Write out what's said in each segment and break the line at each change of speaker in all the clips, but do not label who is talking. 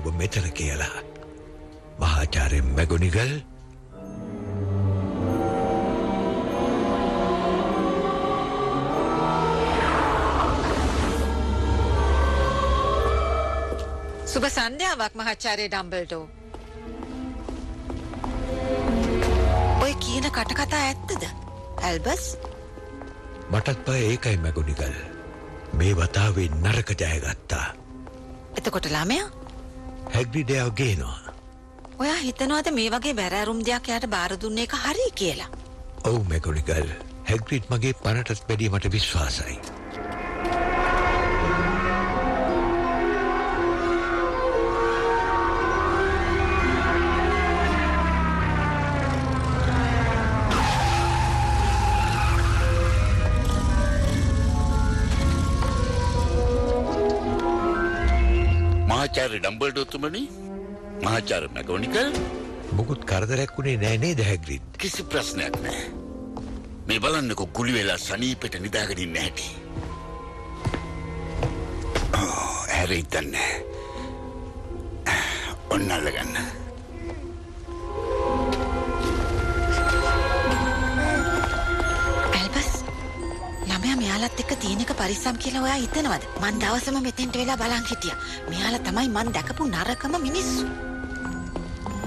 ඔබ මෙතන කියලා. මහාචාර්ය මැගොනිගල්
සුබ සන්ධ්‍යාවක් මහාචාර්ය ඩම්බල්ඩෝ. ඔය කියන කටකතා ඇත්තද ඇල්බස්?
මටත් බය ඒකයි මැගොනිගල්. මේ වතාවේ නරක ජයගත්තා.
එතකොට ළමයා
හැග්‍රිඩ් එයාව ගේනවා.
ඔයා හිතනවාද මේ වගේ බැරෑරුම් දෙයක් යාට බාර දුන්නේ එක හරි කියලා?
ඔව් මැගොනිගල්. හැග්‍රිඩ් මගේ පණටත් වැඩිය මට විශ්වාසයි.
මහාචාර්ය ඩම්බල්ඩෝ තුමනි, මහාචාර්ය මැගොනිගල්.
මොකුත් කරදරයක් වුණේ නෑ නේද හැග්‍රිඩ්?
කිසි ප්‍රශ්නයක් නෑ. මේ බලන්නකො ගුලි වෙලා සනීපෙට නිදාගෙන ඉන්න හැටි. හැරෙයිද දන්නේ නෑ. ඔන්න අල්ලගන්න.
ඇල්බස්, ළමයා මෙයාලත් එක්ක තියෙන එක පරිස්සම් කියලා ඔයා හිතනවද? මං දවසම මෙතෙන්ට වෙලා බලන් හිටියා. මෙයාලා තමයි මං දැකපු නරකම මිනිස්සු.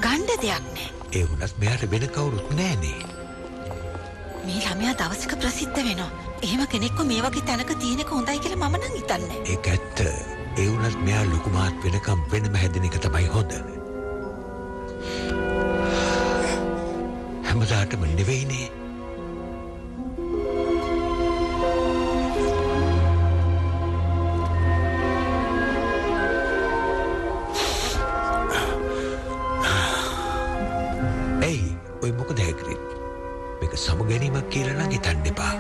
ගණ්ඩ දෙයක් නෑ.
ඒ වුණත් මෙයාට වෙන කවුරුත් නෑනේ.
මේ ළමයා දවසක ප්‍රසිද්ධ වෙනවා. එහෙම කෙනෙක්ව මේ වගේ තැනක තියෙන එක හොඳයි කියලා මම නම් හිතන්නේ.
ඒක ඇත්ත. ඒ වුණත් මෙයා ලොකු මාත් වෙනකම් වෙනම හැදෙන එක තමයි හොඳ. හැමදාටම නෙවෙයිනේ. ඔය මොකද හැග්‍රිඩ්? මේක සමුගැනීමක් කියලා නම් හිතන්න එපා.